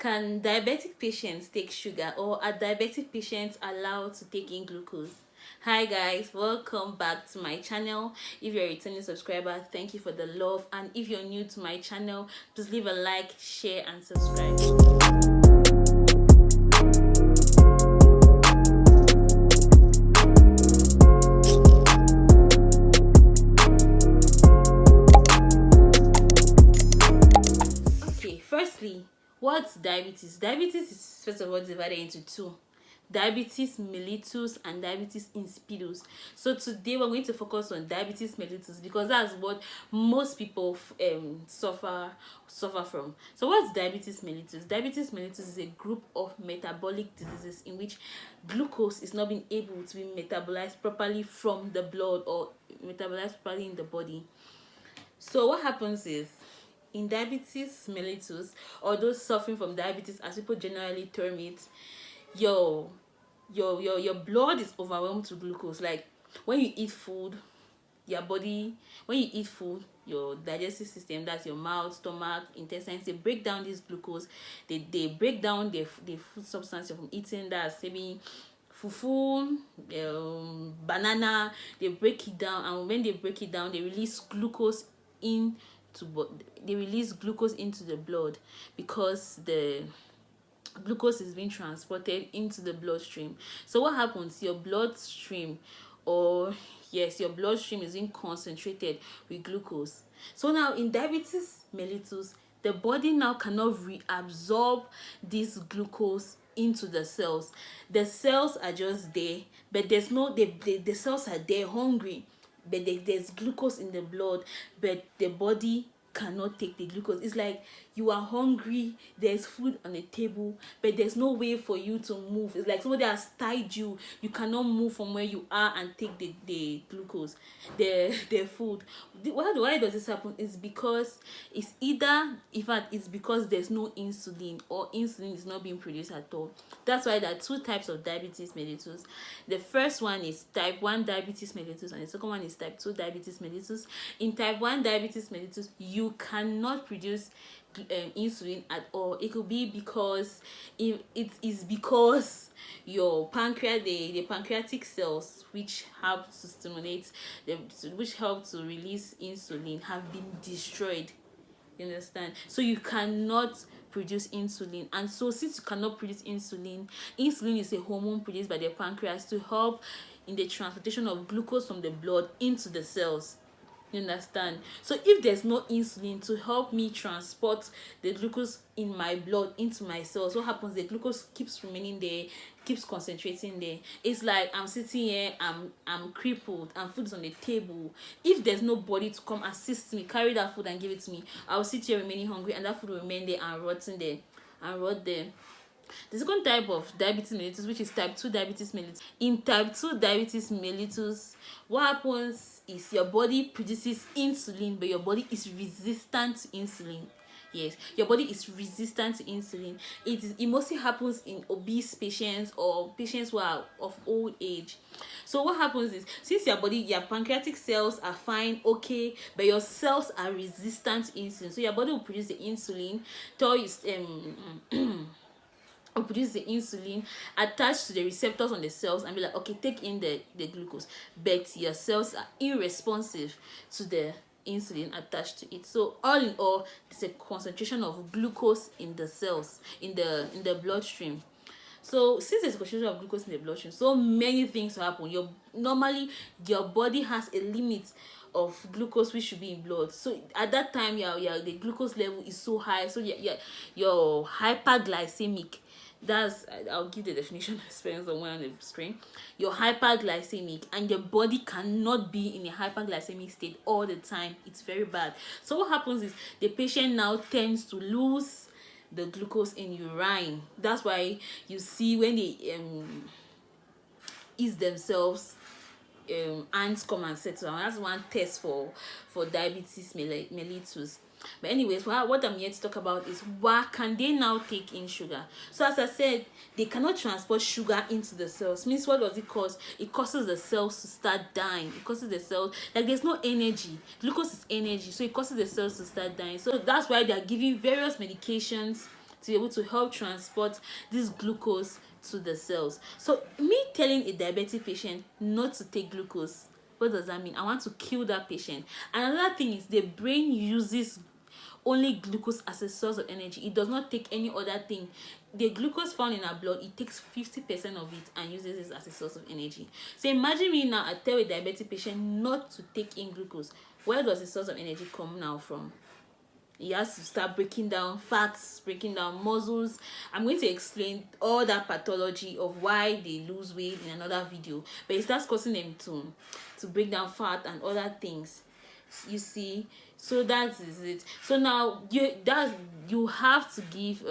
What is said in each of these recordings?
Can diabetic patients take sugar, or are diabetic patients allowed to take in glucose? Hi guys, welcome back to my channel. If you're a returning subscriber, thank you for the love, and if you're new to my channel, please leave a like, share and subscribe. Okay, firstly, what's diabetes? Diabetes is first of all divided into two: diabetes mellitus and diabetes insipidus. So today we're going to focus on diabetes mellitus because that's what most people suffer from. So what's diabetes mellitus? Diabetes mellitus is a group of metabolic diseases in which glucose is not being able to be metabolized properly from the blood or metabolized properly in the body. So what happens is, in diabetes mellitus, or those suffering from diabetes as people generally term it, your blood is overwhelmed with glucose. Like when you eat food, your digestive system, that's your mouth, stomach, intestines, they break down this glucose. They break down the food substance from eating, that's maybe fufu, banana. They break it down, and when they break it down, they release glucose into the blood, because the glucose is being transported into the bloodstream. So what happens? Your bloodstream is being concentrated with glucose. So now in diabetes mellitus, the body now cannot reabsorb this glucose into the cells. The cells are just there, but there's no the cells are there hungry, but there's glucose in the blood, but the body cannot take the glucose. It's like you are hungry, there's food on the table, but there's no way for you to move. It's like somebody has tied you. You cannot move from where you are and take the glucose, the food. Why does this happen? It's because it's because there's no insulin, or insulin is not being produced at all. That's why there are two types of diabetes mellitus. The first one is type 1 diabetes mellitus, and the second one is type 2 diabetes mellitus. In type 1 diabetes mellitus, you cannot produce insulin at all. It could be because it is because your pancreas, the pancreatic cells which help to stimulate which help to release insulin, have been destroyed. You understand? So you cannot produce insulin, and so since you cannot produce insulin is a hormone produced by the pancreas to help in the transportation of glucose from the blood into the cells. You understand? So if there's no insulin to help me transport the glucose in my blood into my cells, what happens? The glucose keeps remaining there, keeps concentrating there. It's like I'm sitting here, I'm crippled, and food is on the table. If there's nobody to come assist me, carry that food and give it to me, I'll sit here remaining hungry, and that food will remain there and rot there. The second type of diabetes mellitus, which is type 2 diabetes mellitus. In type 2 diabetes mellitus, what happens is your body produces insulin, but your body is resistant to insulin. Yes, your body is resistant to insulin. It mostly happens in obese patients or patients who are of old age. So what happens is, since your pancreatic cells are fine, okay, but your cells are resistant to insulin, so your body will produce the insulin, or produce the insulin, attached to the receptors on the cells, and be like, okay, take in the glucose. But your cells are irresponsive to the insulin attached to it. So all in all, there's a concentration of glucose in the cells, in the bloodstream. So since there's a concentration of glucose in the bloodstream, so many things happen. Normally your body has a limit of glucose which should be in blood. So at that time, the glucose level is so high, so you're hyperglycemic. I'll give the definition somewhere on the screen. You're hyperglycemic, and your body cannot be in a hyperglycemic state all the time. It's very bad. So what happens is, the patient now tends to lose the glucose in urine. That's why you see when they ease themselves, ants come and settle. That's one test for diabetes mellitus. But anyways, what I'm here to talk about is, why can they now take in sugar? So as I said, they cannot transport sugar into the cells. Means what does it cause? It causes the cells to start dying. It causes the cells, like, there's no energy. Glucose is energy, so it causes the cells to start dying. So that's why they are giving various medications to be able to help transport this glucose to the cells. So me telling a diabetic patient not to take glucose, what does that mean? I want to kill that patient. And another thing is the brain uses only glucose as a source of energy. It does not take any other thing. The glucose found in our blood, it takes 50% of it and uses it as a source of energy. So imagine me now, I tell a diabetic patient not to take in glucose. Where does the source of energy come now from? He has to start breaking down fats, breaking down muscles. I'm going to explain all that pathology of why they lose weight in another video, but it starts causing them to break down fat and other things, you see. So that is it. So now you have to give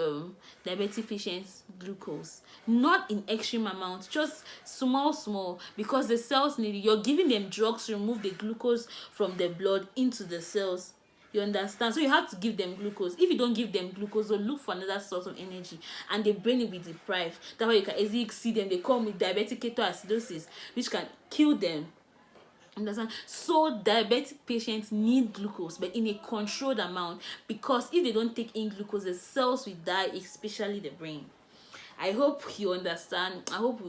diabetic patients glucose, not in extreme amounts, just small, because the cells need it. You're giving them drugs to remove the glucose from the blood into the cells. You understand? So you have to give them glucose. If you don't give them glucose, they'll look for another source of energy and the brain will be deprived. That's why you can easily see them. They come with diabetic ketoacidosis, which can kill them. Understand? So diabetic patients need glucose, but in a controlled amount, because if they don't take in glucose, the cells will die, especially the brain. I hope you understand. I hope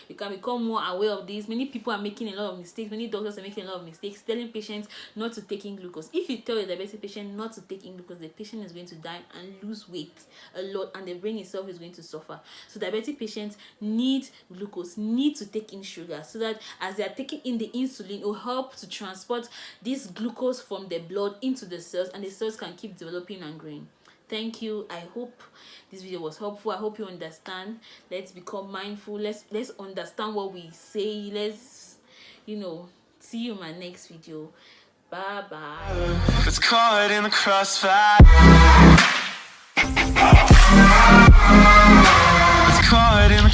we can become more aware of this. Many people are making a lot of mistakes. Many doctors are making a lot of mistakes telling patients not to take in glucose. If you tell a diabetic patient not to take in glucose, the patient is going to die and lose weight a lot, and the brain itself is going to suffer. So diabetic patients need glucose, need to take in sugar, so that as they are taking in the insulin, it will help to transport this glucose from the blood into the cells, and the cells can keep developing and growing. Thank you. I hope this video was helpful. I hope you understand. Let's become mindful. Let's understand what we say. Let's see you in my next video. Bye bye. It's caught in the crossfire. It's caught in the